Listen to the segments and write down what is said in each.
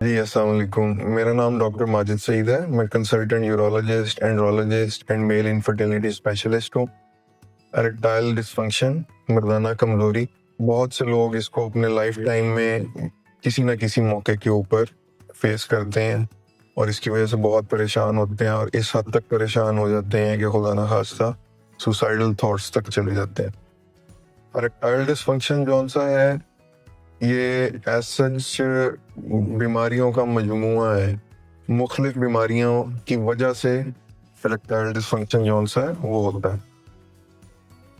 जी, अस्सलाम वालेकुम। मेरा नाम डॉक्टर माजिद सईद है। मैं consultant urologist, andrologist and male infertility specialist हूँ। इरेक्टाइल डिसफंक्शन, मर्दाना कमज़ोरी, बहुत से लोग इसको अपने लाइफ टाइम में किसी न किसी मौके के ऊपर फेस करते हैं और इसकी वजह से बहुत परेशान होते हैं और इस हद तक परेशान हो जाते हैं कि खुदा न खास्ता सुसाइडल थॉट्स तक चले जाते हैं। इरेक्टाइल डिसफंक्शन जौन सा है, ये एज सच बीमारियों का मजमूआ है। मुख्तलिफ बीमारियों की वजह से इरेक्टाइल डिसफंक्शन जौन सा है वो होता है।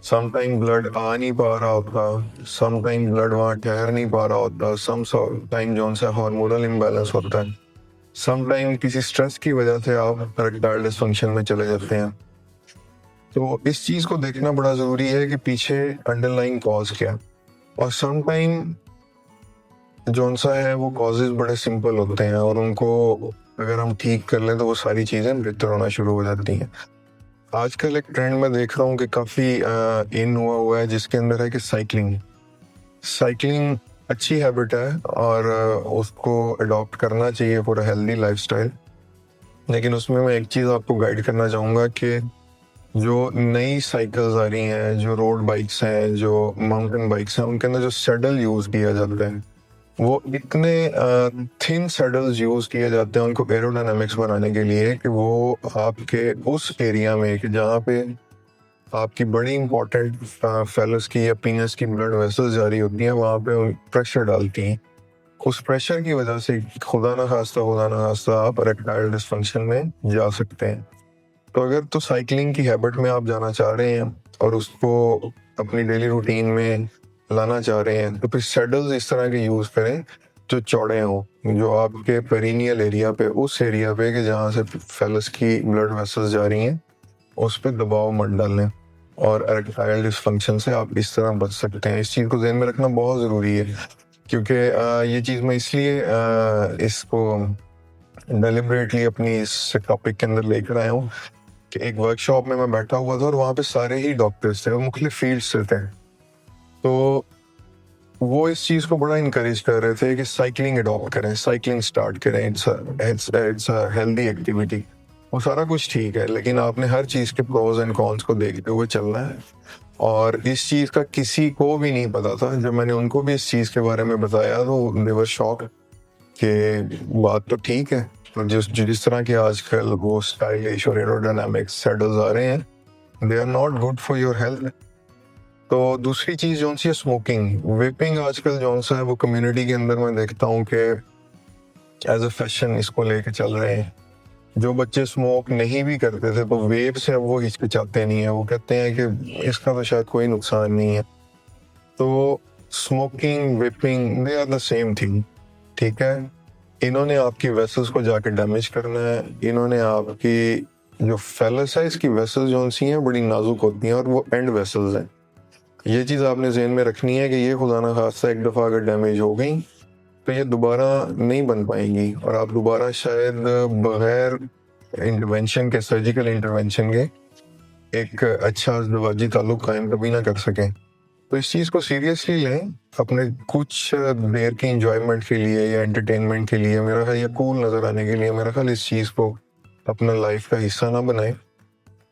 समटाइम ब्लड आ नहीं पा रहा होता, समटाइम ब्लड वहाँ ठहर नहीं पा रहा होता, सम टाइम जौन सा हार्मोनल इम्बैलेंस होता है, समटाइम किसी स्ट्रेस की वजह से आप इरेक्टाइल डिसफंक्शन में चले जाते हैं। तो इस चीज़ को देखना बड़ा ज़रूरी है कि पीछे अंडरलाइंग कॉज क्या है। और समटाइम जौन सा है वो कॉजेज बड़े सिंपल होते हैं और उनको अगर हम ठीक कर लें तो वो सारी चीज़ें बेहतर होना शुरू हो जाती हैं। आजकल एक ट्रेंड मैं देख रहा हूँ कि काफ़ी इन हुआ है जिसके अंदर है कि साइकिलिंग साइकिलिंग अच्छी हैबिट है और उसको अडॉप्ट करना चाहिए फॉर अ हेल्दी लाइफस्टाइल। लेकिन उसमें मैं एक चीज़ आपको गाइड करना चाहूँगा कि जो नई साइकिल्स आ रही हैं, जो रोड बाइक्स हैं, जो माउंटेन बाइक्स हैं, उनके अंदर जो सेडल यूज़ किया जाता है वो इतने थिन सैडल्स यूज किए जाते हैं उनको एरोडायनामिक्स बनाने के लिए कि वो आपके उस एरिया में कि जहाँ पे आपकी बड़ी इंपॉर्टेंट फेलस की या पीनस की ब्लड वेसल्स जारी होती हैं वहाँ पे प्रेशर डालती हैं। उस प्रेशर की वजह से खुदा ना खास्ता आप इरेक्टाइल डिसफंक्शन में जा सकते हैं। तो अगर तो साइकिलिंग की हैबिट में आप जाना चाह रहे हैं और उसको अपनी डेली रूटीन में लाना चाह रहे हैं तो फिर सैडल्स इस तरह के यूज़ करें जो चौड़े हों, जो आपके पेरिनियल एरिया पे, उस एरिया पे कि जहाँ से फेलस की ब्लड वेसल्स जा रही हैं उस पर दबाव मत डालें और इरेक्टाइल डिसफंक्शन से आप इस तरह बच सकते हैं। इस चीज़ को ध्यान में रखना बहुत ज़रूरी है क्योंकि ये चीज़ मैं इसलिए इसको डेलिबरेटली अपनी इस टॉपिक के अंदर लेकर आया हूँ कि एक वर्कशॉप में मैं बैठा हुआ था और वहाँ पे सारे ही डॉक्टर्स थे और मुख्तलिफ फील्ड से थे। तो वो इस चीज़ को बड़ा इनकरेज कर रहे थे कि साइकिलिंग अडॉप्ट करें, साइकिलिंग स्टार्ट करें, इट्स अ हेल्दी एक्टिविटी। वो सारा कुछ ठीक है लेकिन आपने हर चीज़ के प्रोज एंड कॉन्स को देखते हुए चलना है और इस चीज़ का किसी को भी नहीं पता था। जब मैंने उनको भी इस चीज़ के बारे में बताया तो दे वर शॉक्ड कि बात तो ठीक है और जिस तरह के आजकल वो स्टाइलिश और एरोडायनामिक सैडल्स आ रहे हैं they are not good for your health. तो दूसरी चीज़ जौन सी है स्मोकिंग, वेपिंग आजकल जौन सा है वो कम्युनिटी के अंदर मैं देखता हूँ कि एज अ फैशन इसको लेके चल रहे हैं। जो बच्चे स्मोक नहीं भी करते थे तो वेप से वो हिचकिचाते नहीं है, वो कहते हैं कि इसका तो शायद कोई नुकसान नहीं है। तो smoking vaping they are the same thing, ठीक है। इन्होंने आपकी वेसल्स को जाके डैमेज करना है, इन्होंने आपकी जो फेलस है इसकी वेसल्स जो सी हैं बड़ी नाजुक होती हैं और वो एंड वेसल्स हैं। ये चीज़ आपने जहन में रखनी है कि ये खुदा ना खास्ता एक दफ़ा अगर डैमेज हो गई तो ये दोबारा नहीं बन पाएंगी और आप दोबारा शायद बगैर इंटरवेंशन के, सर्जिकल इंटरवेंशन के एक अच्छा अज़दवाजी ताल्लुक कायम कभी ना कर सकें। तो इस चीज़ को सीरियसली लें, अपने कुछ देर की इंजॉयमेंट के लिए या एंटरटेनमेंट के लिए, मेरा ख्याल या कूल नज़र आने के लिए, मेरा ख्याल इस चीज़ को अपना लाइफ का हिस्सा ना बनाएं।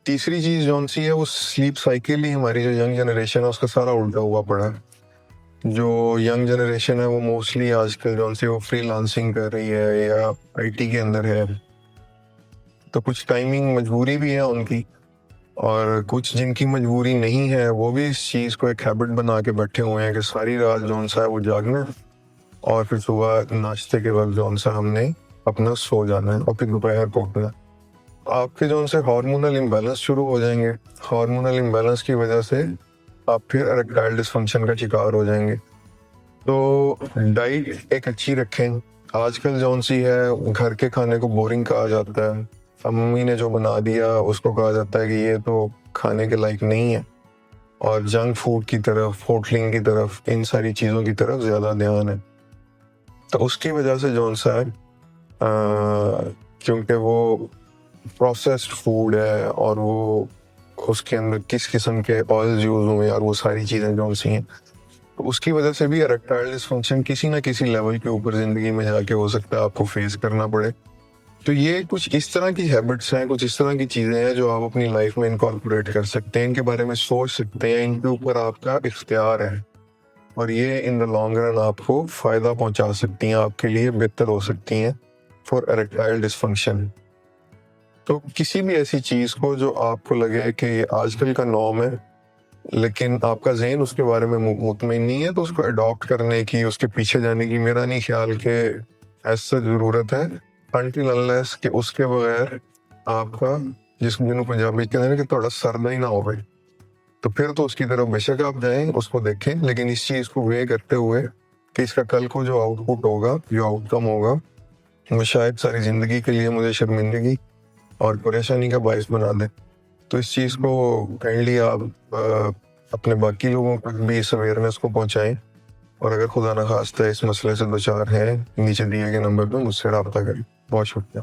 तीसरी चीज़ जौन सी है वो स्लीप साइकिल ही हमारी जो यंग जनरेशन है उसका सारा उल्टा हुआ पड़ा है। जो यंग जनरेशन है वो मोस्टली आजकल जौन सी वो फ्रीलांसिंग कर रही है या आईटी के अंदर है, तो कुछ टाइमिंग मजबूरी भी है उनकी और कुछ जिनकी मजबूरी नहीं है वो भी इस चीज़ को एक हैबिट बना के बैठे हुए हैं कि सारी रात जौन सा है वो जागना और फिर सुबह नाश्ते के वक्त जौन सा हमने अपना सो जाना है और फिर दोपहर को उठना। आपके जौन से हार्मोनल इम्बैलेंस शुरू हो जाएंगे, हार्मोनल इम्बैलेंस की वजह से आप फिर इरेक्टाइल डिसफंक्शन का शिकार हो जाएंगे। तो डाइट एक अच्छी रखें। आजकल जौन सी है घर के खाने को बोरिंग कहा जाता है, मम्मी ने जो बना दिया उसको कहा जाता है कि ये तो खाने के लायक नहीं है और जंक फूड की तरफ, होटलिंग की तरफ, इन सारी चीज़ों की तरफ ज़्यादा ध्यान है। तो उसकी वजह से जौन सा है क्योंकि वो प्रोसेस्ड फूड है और वो उसके अंदर किस किस्म के ऑयल यूज़ हुए और वो सारी चीज़ें जौन सी हैं तो उसकी वजह से भी इरेक्टाइल डिसफंक्शन किसी ना किसी लेवल के ऊपर जिंदगी में जाके हो सकता है आपको फेस करना पड़े। तो ये कुछ इस तरह की हैबिट्स हैं, कुछ इस तरह की चीज़ें हैं जो आप अपनी लाइफ में इनकॉर्पोरेट कर सकते हैं, इनके बारे में सोच सकते हैं, इनके ऊपर आपका इख्तियार है और ये इन द लॉन्ग रन आपको फ़ायदा पहुंचा सकती हैं, आपके लिए बेहतर हो सकती हैं फॉर इरेक्टाइल डिसफंक्शन। तो किसी भी ऐसी चीज़ को जो आपको लगे कि ये आजकल का नॉर्म है लेकिन आपका जहन उसके बारे में मुतमिन नहीं है, तो उसको अडॉप्ट करने की, उसके पीछे जाने की मेरा नहीं ख्याल कि ऐसा ज़रूरत है, अनटिल अनलेस कि उसके बगैर आपका, जिसको पंजाबी कहते हैं कि थोड़ा सरदा ही ना हो भाई, तो फिर तो उसकी तरफ बेशक आप जाएं, उसको देखें, लेकिन इस चीज़ को वे करते हुए कि इसका कल को जो आउटपुट होगा, जो आउटकम होगा, वो शायद सारी ज़िंदगी के लिए मुझे शर्मिंदगी और परेशानी का बायस बना दे। तो इस चीज़ को काइंडली आप अपने बाकी लोगों तक भी इस अवेयरनेस को पहुंचाएं और अगर खुदा न खास्ता इस मसले से दो चार हैं, नीचे दिए गए नंबर पर मुझसे रब्ता करें। बहुत शुक्रिया।